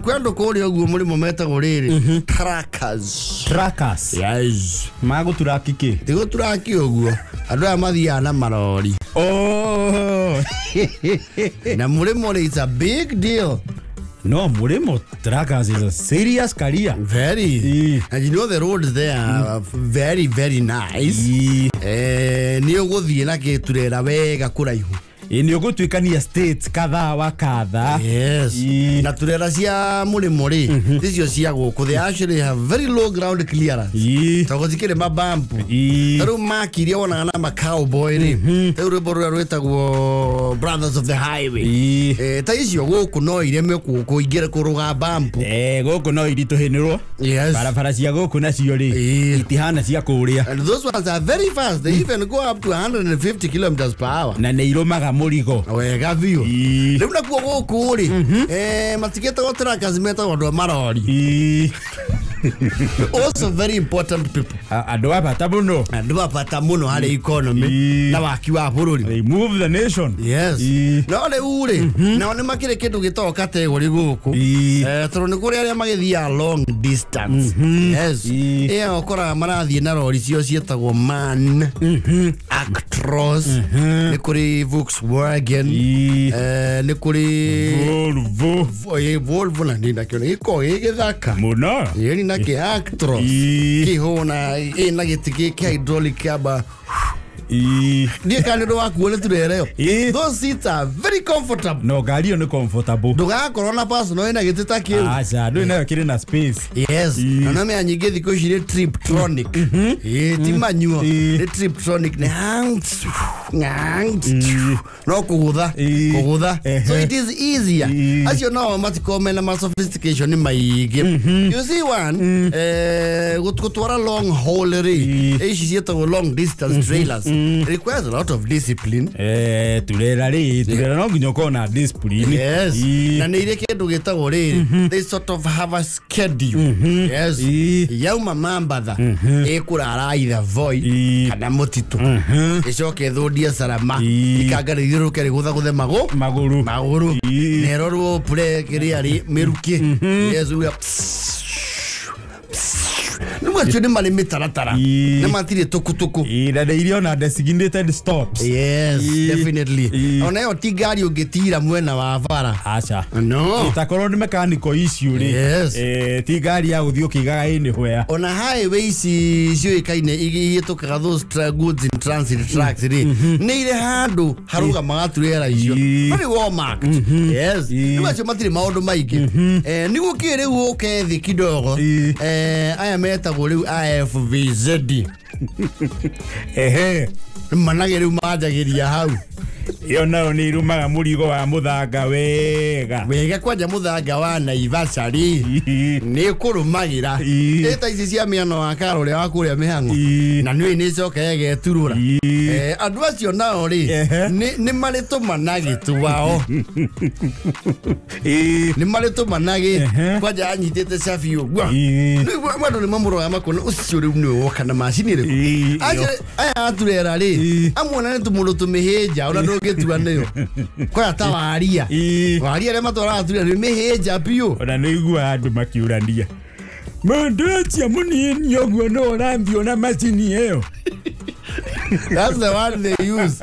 kwendo kuri oguo murimo metagwo riri trackers yes mago turakiki tigo turaki oguo andu aya mathia na marori na murimo is a big deal. No, Murimo Trackers is a serious career. Very. And you know the roads there are very, very nice. Ni uguthie na giturera wega kuraihu. Ni ugutwikania states kadha wa kadha. Yes. Na turera cia Murimo ri icio cia guku they actually have very low ground clearance. Tagozikire mabampu. Taru makiria ona na ma cowboy ri. Taru borura rwetagwo Brothers of the Highway. Ta icio guku no ireme kuku ingire kuruga bampu. Guku no irituhinirwo. Yes. Barabara cia guku nacio ri itihana cia kuria. And those ones are very fast. They even go up to 150 kilometers per hour. Na ne iromaga murigo wega biu riu na kuo guku ri matigeta gotera kazimeta ndo marori also very important people andu apata muno hari economy na waki wa bururi they move the nation yes no le ure na one makire kindu gitoka category guku toro ni kuri aria magithia long distance yes okora marathie na rori cio cietagwo man actros ni kuri Volkswagen ni kuri Volvo na ni nakio iko igithaka muno yeni na ke actros kihona ina gitiki ke hydraulic aba ni kanero wakuole turereo those seats are very comfortable no gari ni comfortable duga corona pass no ina gitita kiu acha ndo ina kire na space yes na me anyige thiko shire triptronic ti manyuo ni triptronic ni no kugutha so it is easier as you know matikome na ma sophistication ni maige you see one gutwara long haul ri cieta long distance trailers requires a lot of discipline turera no nginyoko na discipline yes na ni ile kindu gitagwo ri they sort of have a schedule yes yauma mambatha ikurara either void kana mutitu icoke thudia sarama ikangarithiruke rigutha maguru nerorwo pure kiriari miruki yes we Numacho ni mali mitaratara. Na matiri tukutuku. Na iria na designated stops. Yes, definitely. Ona yo tigari ugetira mwena wa bara. Acha. No. Itakorwo ni mechanical issue ri. Yes. Tigari ya uthio kigaga ini hwea. Ona highways cio ikaine igitukaga those goods in transit tracks ri. Ni ile handu haruga magaturera icio. Very well marked. Yes. Numacho matiri maundu maigi. Ni gukire uke thi kidogo. Aya metagwo riu AFVZ manage riu majagiria hau yo nayo ni rumaga murigo wa muthanga wega Kwaja muthanga wa Naivasha ri ni kurumagira eta ici cia miano wa karore wa kuria mihango na ni coka yegeturura andu acio nao ri ni marito managi tu wao ni marito managi Kwaja anyitete safi ogwa ni mwandu ni mamuro ya makona ucio ri ni woka na machine ri aya aturera ri amwona ni tumulo tumiheja ona ndogetua nayo kwa ta aria le matora aturera ni miheja pio ona noigua andu makiurania mandatia munini ogwo no rambio na machine iyo. That's the one they use.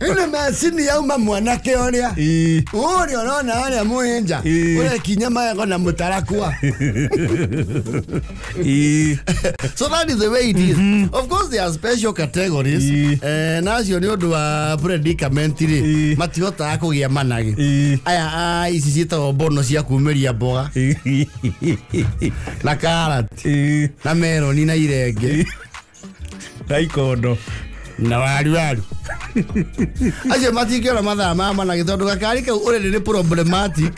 Ile machine ya mwanake oria. Uri unaona wale muenja. Ule kinyama yako na mutarakua. So that is the way it is. Of course there are special categories. Nacio ni undu wa predicament ri. Matiota kugia managi. Aya ici cietagwo bono cia kumeria mboga. Na carrot. Na melon na irenge. Taikondo na waru aje matikio mathaa mama na gitondu gakari kau urende ni problematic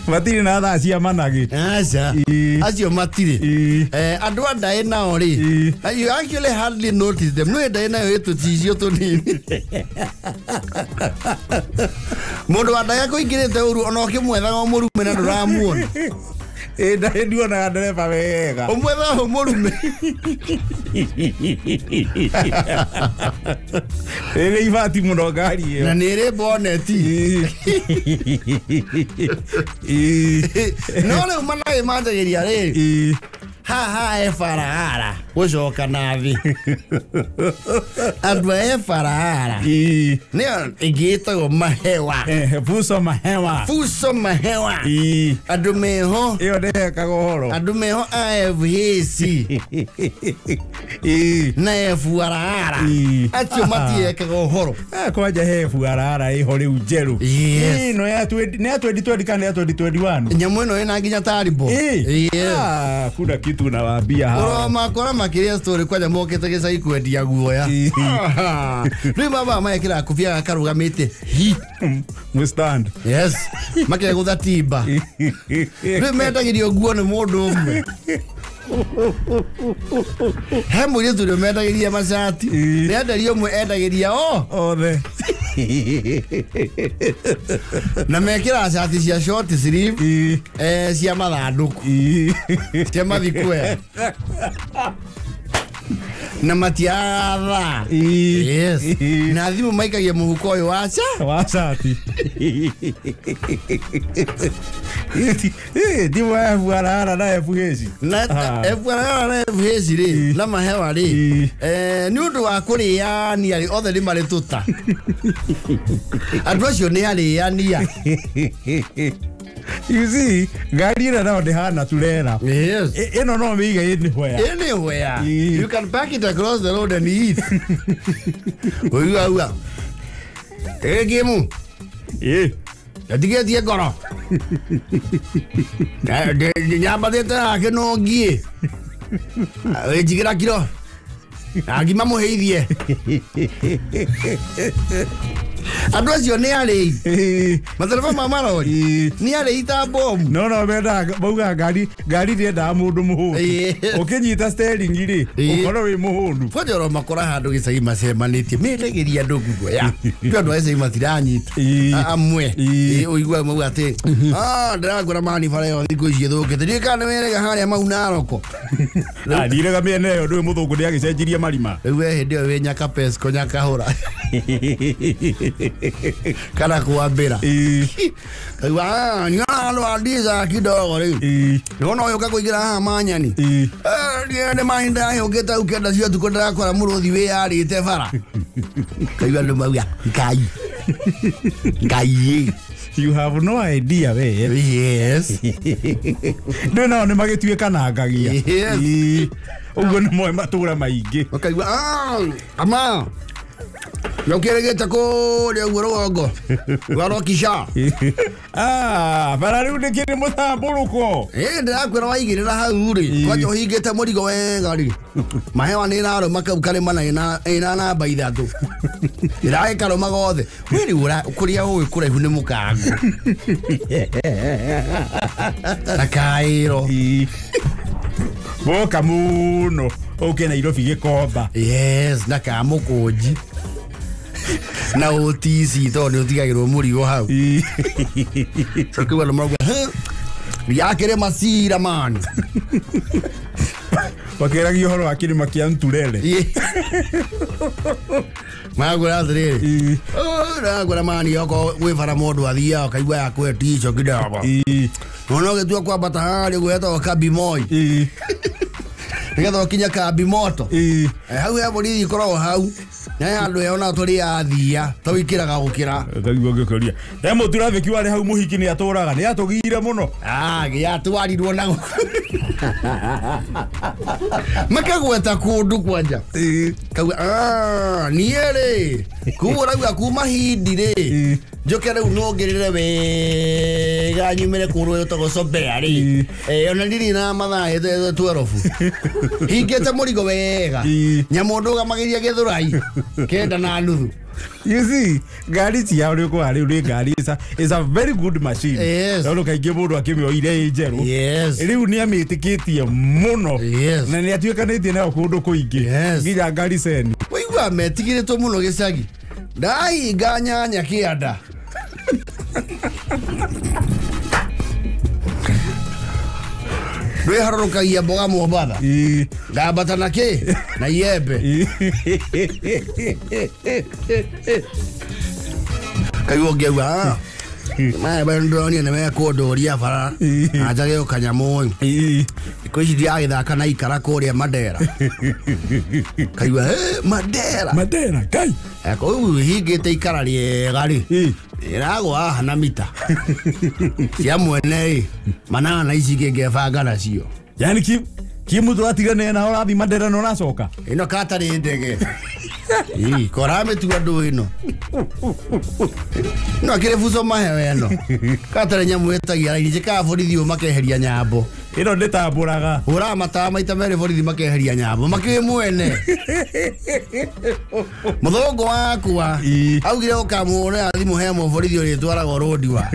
matiri na thaa cia managi acha acio matiri andu andai nao ri you actually hardly notice them no ndai nayo etucicio tunini mundu andai ko ingirite uru ona okimwethaga murume na nduramuona Enda ndio na dereba wega. Omwetha murume. Ere ibati muno ngari iyo. Na nere boneti. No le umana imanjagiria ri. Ha farara. Gucoka nathi. Andu farara. Ne igitagwo mahewa. Fuso mahewa. Fuso mahewa. Andu meho. Iyo ndekaga horo. Andu meho hesi. Na farara. Atio matiekaga horo. Kwaja farara iho riu njeru. No ya 2020 kana ya 2021. Nyamu ino ina nginya taribo. Kuna kitu na wambia hawa. Makora makiria story kwaja mokete gicai kwendia guoya. Riu baba maekira kufia akarugamite hi mustand. Yes. Makire gutha timba. Riu mendagirio guo ni mundu umwe. He mwire turi mendagiria macati. Ni endario mwe endagiria othe. Na mekira shati cia short sleeve cia mathanduku cia mathikwe na matiatha. Yes. Na thimu maikagia muhuko uyu wa shati. Dimu farara na FHC. Na farara na FHC ri na mahewa ri ni undu wa kuriania ri othe ni mari tuta. Andu acio ni ariania. You see, ngari ina nao ndihana turera. Yes. Ino no miga anywhere. Anywhere. You can pack it across the road and eat. Uwa. Gimu. Adige goro. Nyamba deta ke no ngie. Ejigira kiro. Agima muheithie. Andu acio ni ari. Matereba ma Marori. Ni ari ita bomb. No benda bauga ngari ndienda mundu muhundu. Ukinyita steering ri ukoro wi muhundu. Kwajoro makora handu gicagi macemanitie. Mendagiria andu guoya. Ndio andu acio matiranyita. Amwe. Uigua mau ati. Ndiragura mani bara yo thiku icio thukite. Ndikane werega haria mau naroko. Ndirega miene yo ndu muthungu ndi agicenjirie marima. Riu hindi yo we nyaka pesco nyaka hura. Kana kuambira. Kaiwa nyalo adiza kidogo ri. Nono yo kakuigira ha manyani. Ndiende mainda yo geta ukenda cio tukonda kwa muruthi we arite bara. Kaiwa ndo mauya. Ngai. You have no idea we. Yes. No ni magituika na ngagia. Yes. Ugo ni moe matura maingi. Kaiwa ama no kiregeta ko le urogo. Waro kisha. Bara riu ndikiri muthamburuko. Ndirakwira waigirira hau ri. Kwaja uhingite murigo wega ri. Mahewa ni raro makau mana ina namba ithatu. Irae karo magothe. Wiri ura kuria uyu kuraihu ni mukango. Akairo. Boka muno. Okay, Nairobi gikomba. Yes, na kamukunji. Na otisi to ni utigagirwo murigo hau. Sokiwa no magwa. Yakere masira man. Bakeragia horo akiri makianturere. Magura athiri. Ragura mani yoko wifara mundu athia akaigua yakwe ticho kidogo. Nono getua kwa batahari gweta kabimoi. Nigetha kinya kambi moto. Hau ya borithi ikoragwo hau. Na andu yona turi athia tawikiraga gukira. Kaigua ngikuria. Emo turafiki wari hau muhiki ni aturaga ni atugire muno. Gia twarirwo na makagweta kundu kwanja. Kaigua niere. Kuura kuma hindi ri. Joke rĩu nongerere wega nyumire kũrũ yotagwo sobea ri. Ona ndiri na mathaa 12. Hingĩte mũrigo wega. Nyamundu gamagiria gĩthũrai. Kenda na nuthu. You see, ngari cia uri kwa ri ngari is a very good machine. Yes. Ndo kaingĩ mũndũ akĩmĩoire njeru. Yes. Rĩu nĩ amĩtĩkĩtie mũno. Yes. Na nĩ atuĩkanĩtie nayo kũndũ kũingĩ. Yes. Nginya ngari ceni. Waigua metigĩrĩtwo mũno gĩcagi. Ndai nganyanya kĩanda. we harorukagia mboga Mombatha ngambata na ki na iembe kayo ngewa mai bandoni na me kodoria bara ajage ukanyamo iko ici diagithaka na ikara kuria Mandera kayo Mandera kai ako higite ikara riega ri iragwa hana mita cia mwene manana ici ngebanga nacio yani kimutu atigane na urathi Mandera no nacoka ino katari ndege korame tu andu ino no kire fuso mahewe no katare nyamu etagia iri ka borithi o makeheria nyambo ino ndetamburaga ura mata maita mere borithi makeheria nyambo makiwe mwene muthongo wakwa augire ukamuna thimu hemo borithi ori twaraga road wa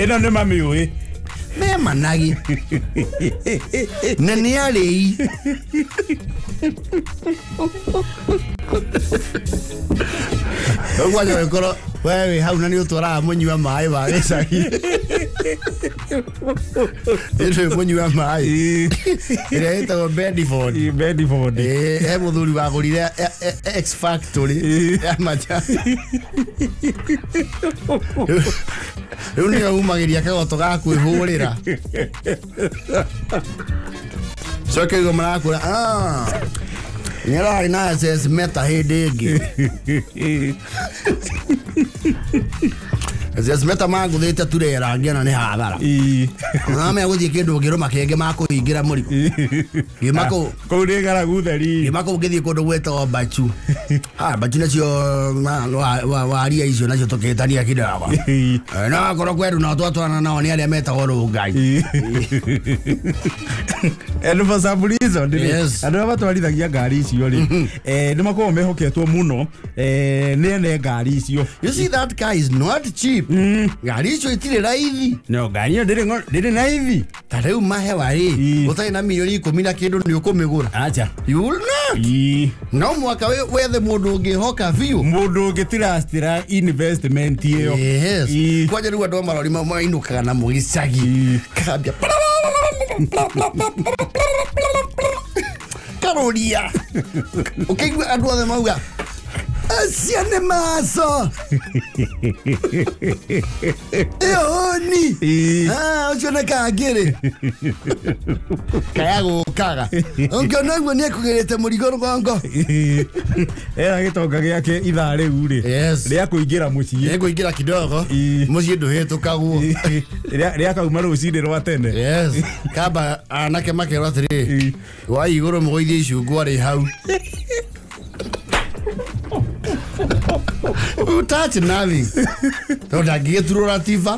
ino ne mamiui me managi nani ali ogwaje wekoro wewe hau nani utwara munywa mai wa gicagi ese munywa mai ire ito Bedford he muthuri wa gurire X Factory ya macha Runi umagiria kagoto gaku ihurira soke go marakura Nera ina says meta hedegi Zes meta magu thete turera ngena ni hathara na me guthie kindu ngiro makenge makuhingira muri gimako ko ri ngaragu theri gimako ngithie kundu gwetwo bachu bachu nacio wa aria icio nacio tuketania kidawa na koro kweru na twatwana nao ni aria metagwo rungai endo for some reason andu batwarithagia ngari icio ri ni makorwo mehoketwo muno ni ene ngari icio. You see that car is not cheap. Ngari icio itire raithi. No ngari yo ndiri raithi. Tareu mahewa ri utai na milioni 10 na kindu ni ukumigura. Acha You will not. No mwaka wethe mundu ungihoka biu. Mundu ungitirastira investment iyo. Yes. Kwaja riu andu marori mainukaga na mugicagi. Kambia Karoria. Okay, andu othe mauga Asiane maso. Eoni. Ochone kagere. Kaya gukaga. Onke nagwo ni kugerete murigo rwango. Era gitonga giake ithaa riu ri. Ria kuingira mucii. Ria kuingira kidogo. Mucii nduhitukagwo. Ria kauma rucini rwa tene. Yes. Kaba anake makero atiri. Wa iguru mugoithie icungwa ri hau. Touch nothing. Tonda giturura tifa.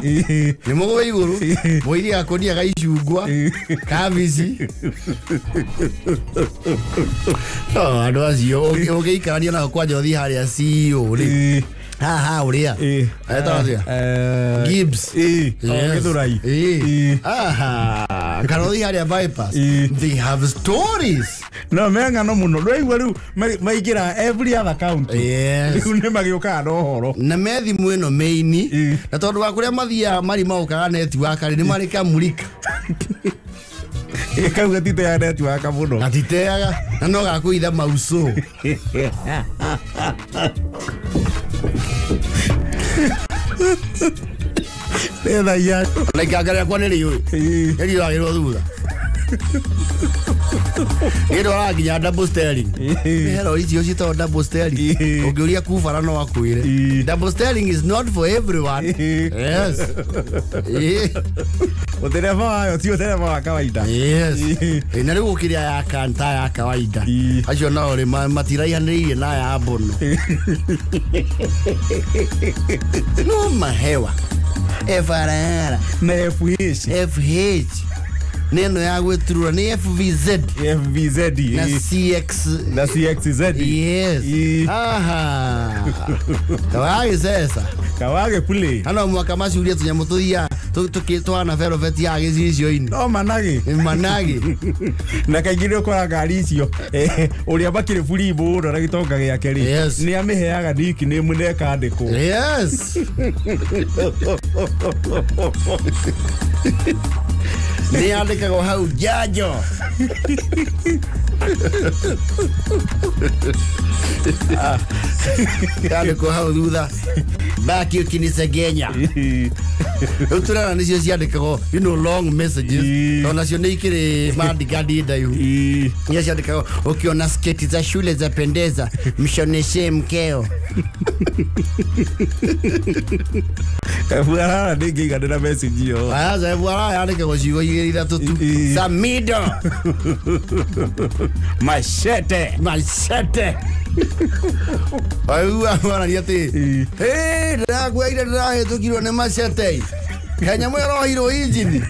Ni mugo iguru. Moiri akonia gaicungwa. Kabici. Andu acio ugiikarania na Kwaja uthi haria CEO ri. Ha uria. Gibbs. Githurai. Karothi haria bypass. They have stories. No menga no muno. Rwigwa riu maigira every other county. Yes. Riu ni magiuka no horo. Na methi mweno meini. Na tondu wa kuria mathia mari maukaga network ni mari kamurika. Kauga tite ya network muno. Atiteaga na no gakuitha mauso. Ela ya. Like agara kwa neri yo. Eri ya ro thutha. Ero aginya double steering. Hello, icio cito double steering. Ongiuria kubara no akwire. Double steering is not for everyone. Yes. Utereva ayo tio tereva wa kawaida. Yes. Ina riu ukiria ya kanta ya kawaida. Acio no ri matiraihaniririe na ya bono. No mahewa. Evarara. Na FH. neno ya gweturura ni FVZ na CX na CXZ. Yes. Aha. Kawage sasa. Kawage kule. Hano mwaka mashuria tunyamu tuthia tukitwana velvet ya gizicio ini. No manage. Manage. Na kaingire kwa ngari icio. Uria bakire buri buru na gitonga giake ri. Ni amiheaga diki ni muneka andiko. Yes. Ni andikaga hau jajo. Andiko hau thutha baki ukinisa Kenya. Uturana nicio ciandikago long messages. Ona cio ni ikiri madigadi ndayu. Ni ciandikago ukiona sketi za shule za pendeza mshoneshe mkeo. Bwana ndingi gadera message yo. Aya bwana andikago cigo igiri ithatu tu. Samido. Machete. Ayua bwana niati. Ndagwa ira ndahĩtũkirwo nĩ machete. Kanyamũ ĩrohirwo injini.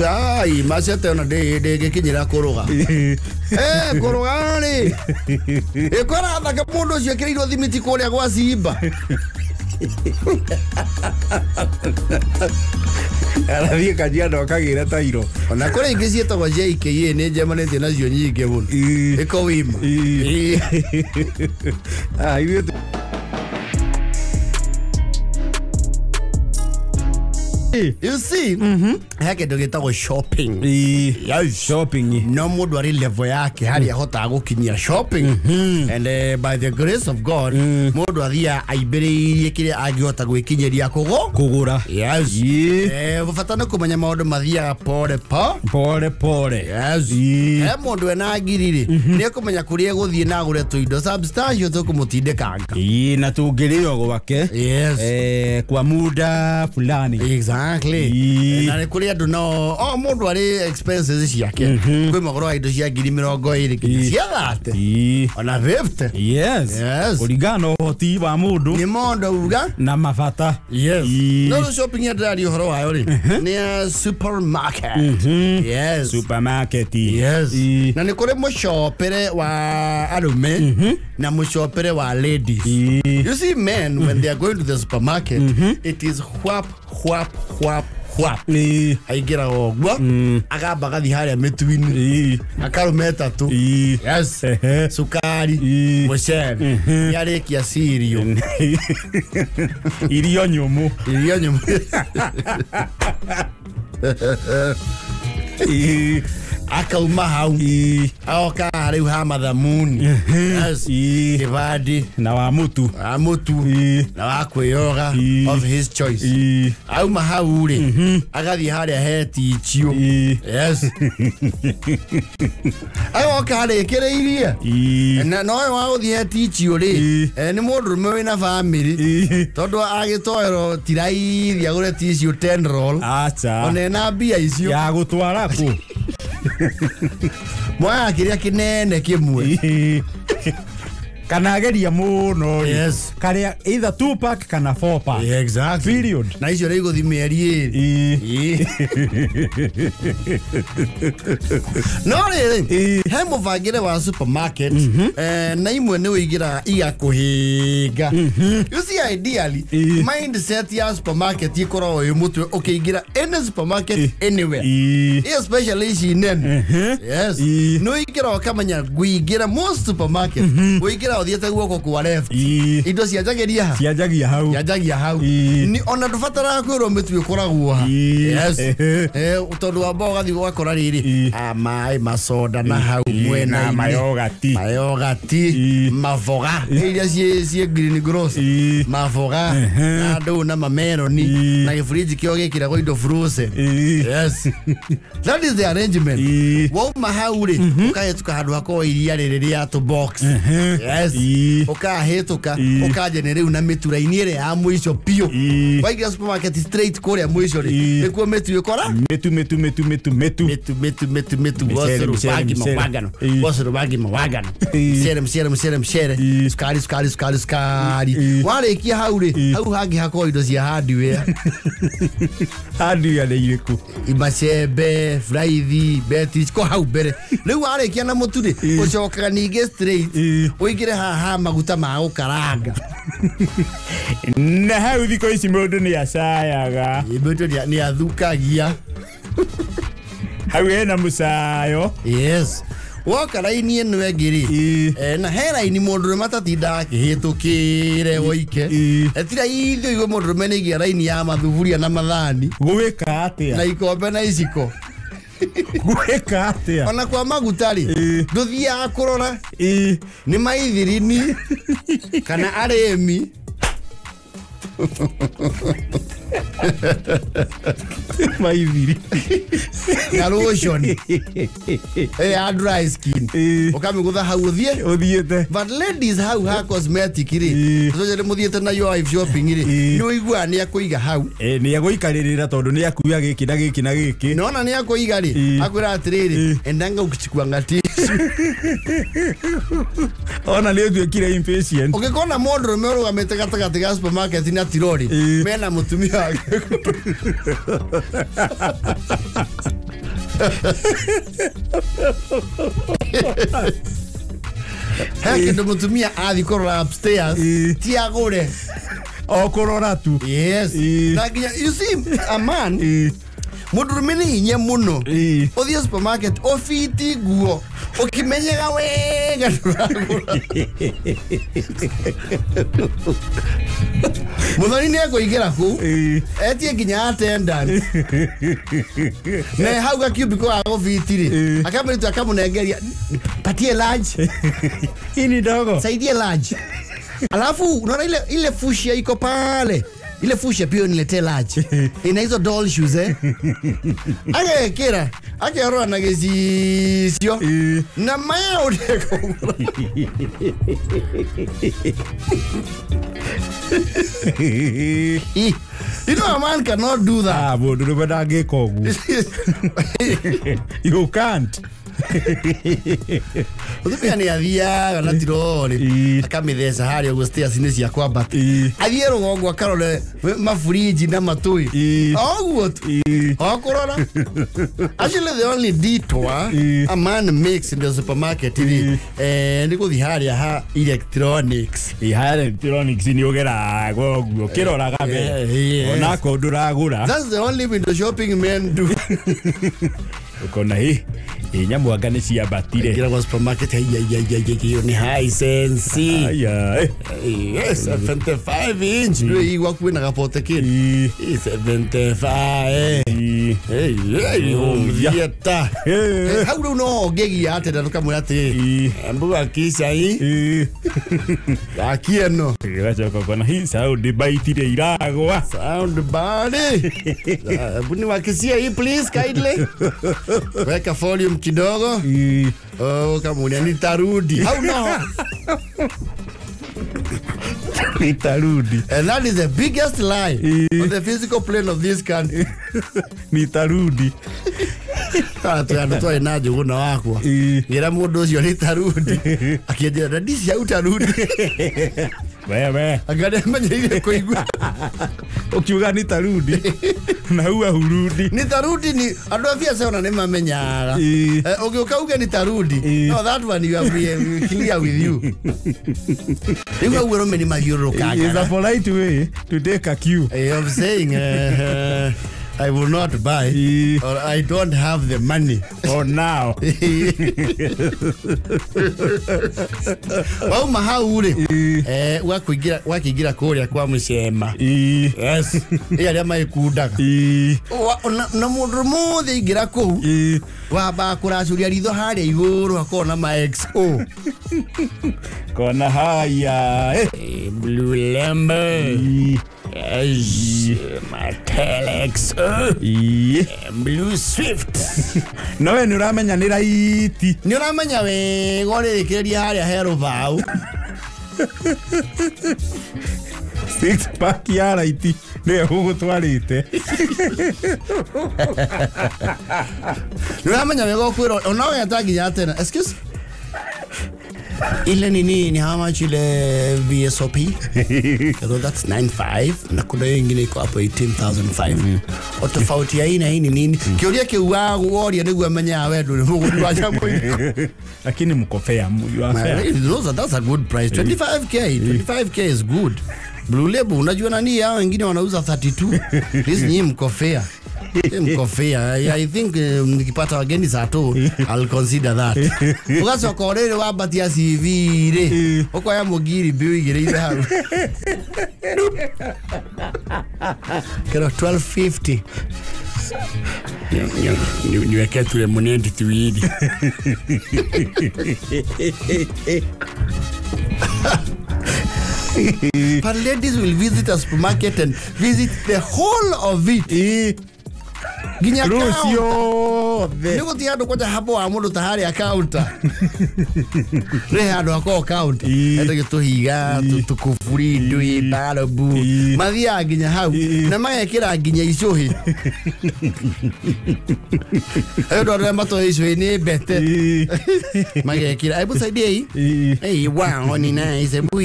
Ai machete ona ndĩgĩkinyĩra kũrũga. Kũrũga rĩ. Ĩkora thaka mũndũ ũcio ekĩrĩirwo thimiti kũrĩa gwa Simba. Arathie Kajiado akagira tairo. Ona kore ingĩ ciĩtagwo JKA nĩ njemanĩtie nacio nyingĩ mũno. Ĩko wima. Ithuĩ you see, hake ndo gitagwo shopping. Shopping. No mundu ari level yake hari ahota gukinyia shopping. And by the grace of God, mundu athia aibiririe kire angihota gwikinyeria kugura. Yes. Gufatana kumenya maundu mathia pole. Yes. Mundu ena ngiriri ni kumenya kuria guthie na gure tuindo substantial tukumutindikanga. Na tungirio gwake. Yes. Kwa muda fulani. Exactly. Na kuri andu no mundu ari expenses ciake. Kwi magoro indo cia 20,000 ciathate. Ona 50. Yes. Kurigano hoti wa mundu. Ni mondo uga na mafata. Yes. No shopping ya ndari horo wayo ri. Ni supermarket. Yes. Supermarket. Yes. Na ni kuri mushopere wa arume na mushopere wa ladies. You see men when they are going to the supermarket, it is whap. Aigira ogwa agamba gathi haria mitwini akarumeta tu. Yes. Sukari mucere yarikia cereal irio nyumu akauma hau aoka riu ha mathamuni. Yes. Kibadi na wa mutu na wa kwiyoga of his choice. Auma hau ri agathi haria heti ichio. Yes. Aoka haria kire iria na no wa uthi heti ichio ri ni mundu rume wina family tondu agitoero tirai thia gure ticio 10 roll. Acha ona na bia icio ya gutwara ku mwa kiria kinene kimwe kana geria muno. Yes. Karia either 2 pack kana 4 pack. Exactly. Period. Na icio rä gå thi mä eri no rä he må bangä wa supermarket na imwe nä wä ingä ra igakå hä nga. You see ideally mindset ya supermarket ikoragwo ä må twe å kä ingä ra any supermarket anywhere especially ici nene. Yes. no ingä ra åkamenya ngå ingä ra most supermarket gå ingä ra å thiete guoko kwa left indo cianjagia hau ni ona ndubatara kwirwo mitwe koragwo ha. Yes. Tondu wa boga thi gwakora riri mai masoda na hau mwena mayogati mavoga iria cie green gross mavoga andu na mameroni na gifriji kio gikiragwo indo frozen. Yes. That is the arrangement. Wo mahau ri ukaye tukahandu hako iria riri ria to box. Yes. yes ukahituka ukajene riu na mitura-ini ire ya mwisho pio waigira supermarket straight kuria mwisho ri nikuo metu ikora metu wasoro bagi mawagano shere skari warikia hau ri hau hangi hako indo cia hardware hardware iriku imacembe fraithi betis ko hau bere riu warikia na mutu ri ucokaga ninge straight uigire haha maguta ma gukaranga na hau thiko ici mundu ni acayaga mundu ni athukagia hau ena mucayo yes woka raini eno engiri na he raini mundu matatinda akihitukire woike etira ithu igo mundu menigia raini ya mathuburia na mathani gwika atia na ikombe na iciko gwika atia ona kwa magutari nduthia kurora ni maithirini kana aremi maithiri na lotion dry skin ukamigutha hau uthiete but ladies hau ha cosmetic ri so muthiete na yo live shopping ri ni uigua ni akuiga hau ni aguikaririra tondu ni akuya giki na giki na giki nona ni akuiga ri akwira atiriri endanga ukichukua ngati ona ni uthiekire impatient ukikona mundu merugamite gatagati ga supermarket na tirori mena mutumia Heke ndo mutumia athi korora upstairs ti agure o korora tu yes na you see a man mudurumini inye muno othia supermarket ofiti guo ukimenyega wega turagura muthoni ni akuigira ku etie nginya attendant na hau ga cubicle ago vitiri akamiritu akamunengeria patie large ini dogo saidie large alafu unaona ile fushia iko pale ile fushia pia niletee large ina hizo doll shoes kira roa na gezisio na maya udeko you know a man cannot do that bodu do badage kogu you can't Uthipia ni athia na tirori akamithesa hari ogustia cine cia kwamba athie rugongo akarore mafuriji na matui oguo okurora actually the only detour a man makes in the supermarket ni kuthi hari ha electronics ni ogera goguo kirora gabe ona ko nduragura that's the only window shopping men do ukona nyamu agane cia batire kira kwa supermarket ni high sense yes 75 inch ndio hii wakuwe na kapote kini 75 vieta how no gegi ate da kama ate ambuga kisha hii akieno gacha kona hii sound baitire iragwa sound body buni wakisia hii please kindly weka volume kidogo kama nitarudi au no nitarudi and that is the biggest lie on the physical plane of this country nitarudi atuanatoa inaje guna wakwa ngira mundu ucio nitarudi akienjera na ndisi ya utarudi wewe agade menyeire kuigua ukiuga nitarudi na huwa hurudi nitarudi ni andu afia sana ni mamenyaga ukauga nitarudi no that one you have clear with you you are wero meni magiuruka is a polite way to take a cue of saying I will not buy or I don't have the money for now. Wau mahauri wakigira kuria kwa mucema. Yes. Aria maikundaga. Na mundu mothe ingira ku. Wamba kuracuria ritho haria iguru akona ma XO. Kona haya. Blue Lamber. My Telex Blue Swift no ni uramenya ni raiti ni uramenya we gore kiria haria hero vau Six pack ya raiti ne gugutwarite Nuramenya mego kwiro onawe yataginya tena excuse ile ni how much ile VSOP so that's 95 na kuna nyingine iko hapo 18500 tofauti ya ina hii ni nini kiuria kiwa woria niguo amenya wedu ni mugundwa jambo lakini mko fair that's a good price 25k is good Blue Label unajua nani hao wengine wanauza 32 this ni mko fair I think nikipata wageni saa tu I'll consider that ugaso korere wabatia CV re okoya mugiri biu igire ile haru kero 1250 niweke tule monedi tuidi but ladies will visit a supermarket and visit the whole of it ginya Lucio niko tiado kwa hapo amudu tahari account re hado ako account eto gituhiga tukufuri ndui barabu mathia ginya hau na magekira ginya icuhi edo remba to icuhi ni bete magekira ebu saidie hii wow ni nice ebu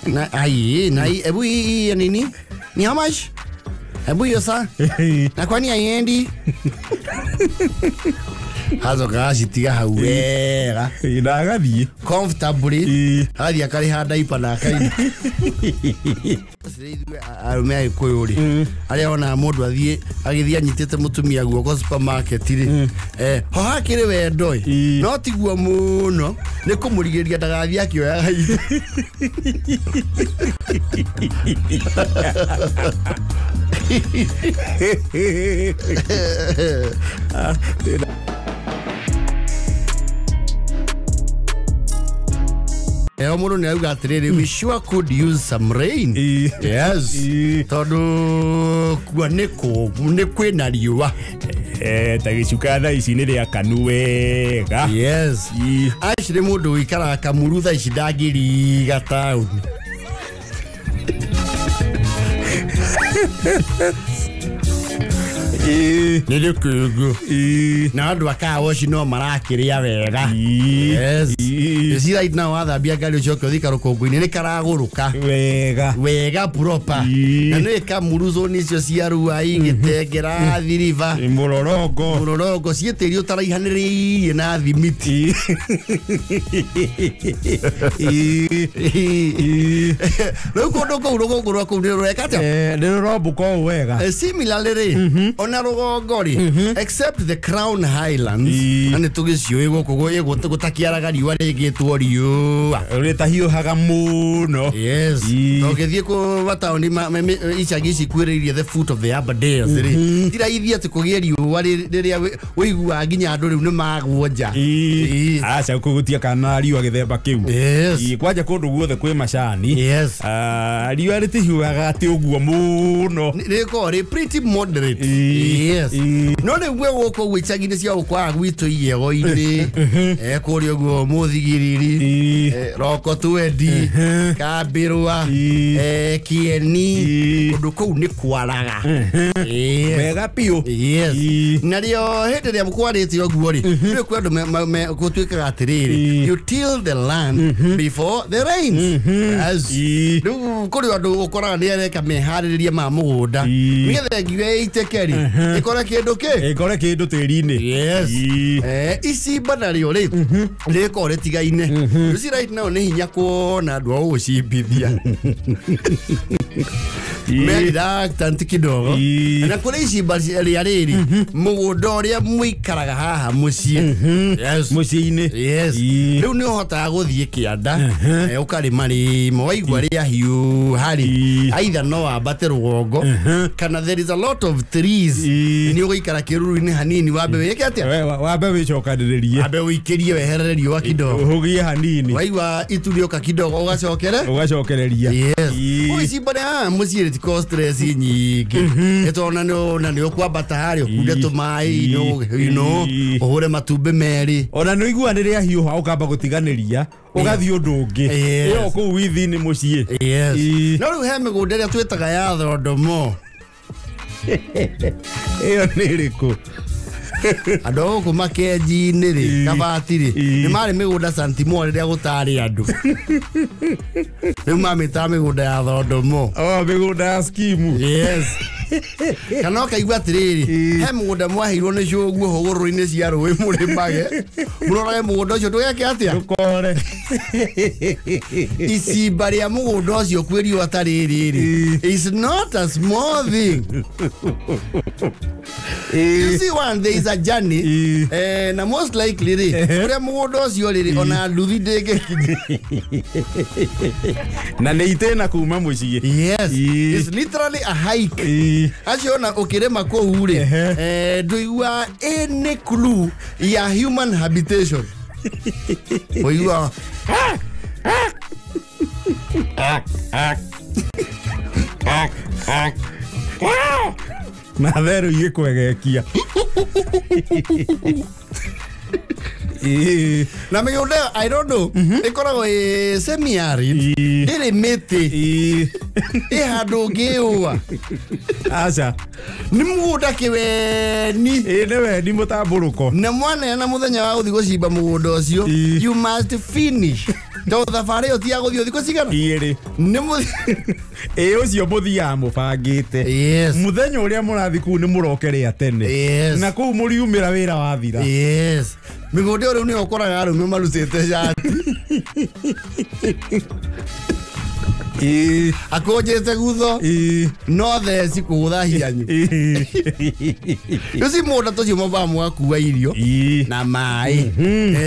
na ai ebu nini ni how much Ebu yosa na kwani ayendi hazo gashi tiga hawera inagathie comfortably hadi akari hada ipa na kai arume koyori ari ona mundu athie agithia nyitete mutumia guo supermarket ri ho hakire wendo no tiguo muno ni kumurigiria ndagathia akioya hai Omuno ni auga atiriri we sure could use some rain yes tondu kwa ni kwina riua tagicuka tha ici ni ria kanu wega yes ashire mundu wikara kamuru tha ici ndangiriga tauni nile kugu na andu akawoci no marakiria wega yes isi right now athambia ngari ucoke uthika rukungu-ini ni karaguruka wega proper na ni kamuruzo nicio cia rua igitengera thiriva murorongo cietiri utaraihaniririe na thimiti no kundu kuu rugungu rwaku ni rurekate ni rurombuka wega similarly ona rugongori except the Crown Highlands ani tugicio guku gutakiaraga riua rigitwo riua ritahiuhaga muno yes togethie ku bataoni icagici kwiririe the foot of the Aberdares ri tira ithia tukugie riua riria wigua nginya andu riu ni magwonja acha kugutia kana riua githemba kiu kwaja kundu guothe kwi macani yes riua ritihiuhaga ati uguo muno riko ri pretty moderate yes no ne gwe woko gwicagine cia ukwa gwitu iyego-ini kuri uguo muthigiriri roko twendi kabirwa kieni kundu kuu ni kwaraga wega piu yes nario hindi ria mukwarite uguo ri ni kwendu gutwikaga atiriri you till the land before the rains as du kuri andu ukoraga ni areka mehaririria ma mugunda nigetha ngiwe itekeri ikora kindu tiri-ini yes ici banario ri rikore tigaine ici right now ni hinya kuona andu au gucimbithia mera tanti kidogo na kuri ici ria riri mugunda uria muikaraga haha mucii yes mucii-ini yes riu ni uhotaga guthie kianda ukarima rima waigua ria hiu hari either no wambate rugongo kana there is a lot of trees ni uguikara kiruru-ini hanini wambe wike atia wambe wicokaniririe wambe wikirie weherere riua kidogo ugie hanini waigua itu rioka kidogo ugacokereria yes ici bana mucii itiko stress nyingi etona no kwambata hario kunde tumai no ohure matumbe meri ona no iguanire hiuha ukamba gutiganiria ugathi undu ungi iyo ku within mucie no riu he migunda ria twitaga ya Thondomo iyo niriku ando ko makenji-ini ri kabati-ri ni mari migunda Santimore ria gutari andu riu mamita migunda ya Thondomo migunda ya skimu kana kaigua atiriri he mugunda mwaheirwo ni cũguo hũgũrũrũ-inĩ cia rũĩ mũrĩmage mũrorage mugunda ũcio ndũgeke atia ndũkore icimba rĩa mugunda ũcio kwĩrio atarĩrĩ is not a small thing. You see one there is a journey na most likely ri ũrĩa mugunda ũcio rĩrĩ ona nduthi ndĩngĩkinya na nĩ itena kuma mũciĩ it's literally a hike aciona ukirema kũu ri ndũigua any clue ya human habitation ũigua na theru igĩkwegekia na migunda I don't know ikoragwo semi arid ndĩrĩ mĩtĩ handũ ngĩũa aca nĩ mũgũnda kĩweni nĩ weni mũtambũrũko na mwana na mũthenya wa gũthiĩ gũcimba mũgũnda ũcio you must finish to thabarĩ ĩyo ti ya gũthiĩ thikũ cigana nĩ ũcio mũthiaga mũbangĩte mũthenya ũrĩa mũrathiĩ kũu nĩ mũroke rĩa tene na kũu mũriumĩra wĩra wathira migunda rĩu nĩ ũkoraga arũme marutĩte shati akũnjĩte gutho no theci kũgũtha hianyu rĩu si mũgũnda tũcio mwambaga mũgakua irio na maĩ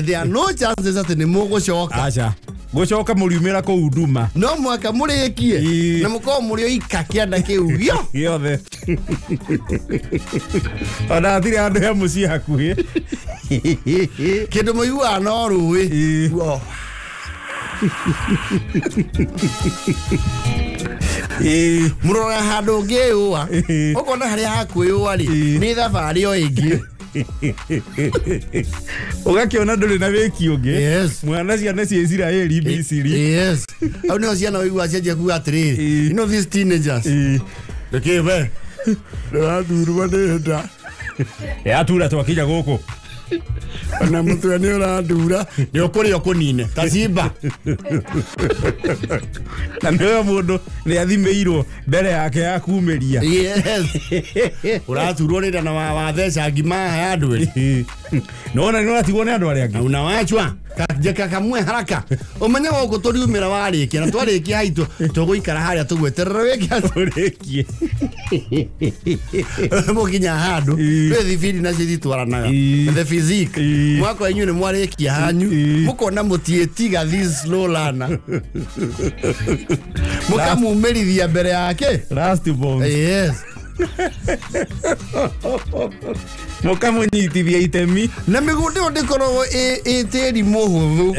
there are no chances atĩ nĩ mũgũcoka aca gũcoka mũriumĩra kũu nduma no mwaka mũrĩkie na mũkorwo mũrĩ o ika kĩanda kĩu gĩothe ona hatirĩ handũ he mũciĩ hakuhĩ kĩndũ mũiguaga no rũĩ mũrora handũ ngĩũa ũkona harĩa hakwĩũa rĩ nĩ thabarĩ o ĩngĩ ũgakĩona ndũrĩ na wĩki ũngĩ mwana ciana cia Isiraeli Misiri au nĩo ciana ũigua cianjia kuga atĩrĩrĩ you know these teenagers ndĩkĩbe ndĩraturwo nĩ nda yatura twakinya gũkũ na mũtwe nĩ ũrandura nĩ ũkũrĩa ũkũnine tacimba na nĩwe mũndũ nĩ athimĩirwo mbere yake ya kumĩria ũraturwo nĩ nda na watheca ngima ya andũ ĩrĩ nona nĩ ũratigwo nĩ andũ arĩa angĩ una wachwa jeka kamwe haraka umenye gũkũ tũriumĩra warĩkia na twarĩkia haitũ tũgũikara harĩa tũgweterera wĩkia tũrĩkie mũkinya handũ wĩ thibindi nacio ititwaranaga the physique mwako inyuĩ nĩ mwarĩkia hanyu mũkona mũtiĩtiga this slow learner mũkamumĩrithia mbere yake last bones mũkamũnyitithia itemi na mĩgũnda ĩyo ndĩkoragwo ĩ tĩri mũhũthũ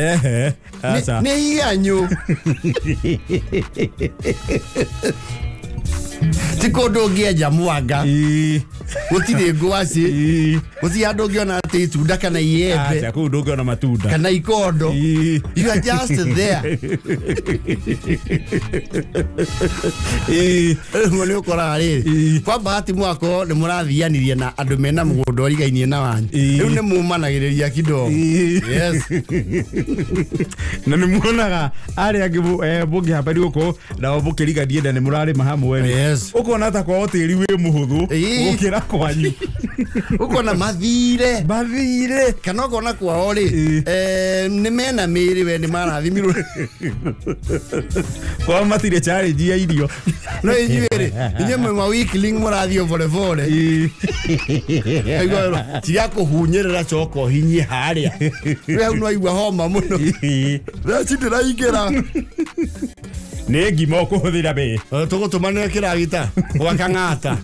nĩ hianyũ ti kũndũ ũngĩenja mwanga gũtirĩ ngwacĩ gũtirĩ handũ ũngĩona atĩ itunda kana iembe kũu ndũngĩona matunda kana ikondo you are just there rĩmwe nĩ ũkoraga rĩrĩ kwa bahati mwako nĩ mũrathianirie na andũ mena mũgũnda ũrigainie na wanyu rĩu nĩ mũmanagĩrĩria kidogo na nĩ muonaga arĩa angĩ mũngĩhamba gũkũ nao mũkĩriganie nda nĩ mũrarĩma hamwe ũkona ta kwao tĩri wĩ mũhũthũ gũkĩra kwanyu ũkona mathire kana ũkona kwao rĩ nĩ mena mĩĩrĩ we nĩ marathimirwo kwao matirĩ challenge ya irio no inyuĩ rĩ inyuĩ mwa weakling mũrathiĩ borefore tiga kũhunyĩrĩra coka ũhinyie harĩa rĩu hau no aigua homa mũno reci ndĩraingĩra nĩ ngima ũkũhũthĩra mbere tũgũtũmanĩre kĩragita gwakang'ata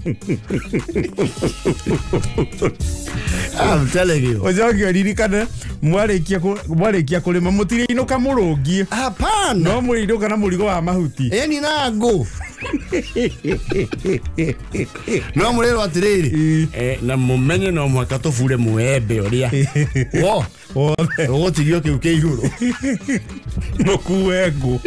I'm telling you ũcoke ririkane mwarĩkia kũrĩma mũtirĩinũka mũrũngie hapana no mũrĩinũka na mũrigo wa mahuti eni na ngũ No murero atiriri na mumenye no mwaka tufure muembe uria wo tigio kiu ke iguru mukuengu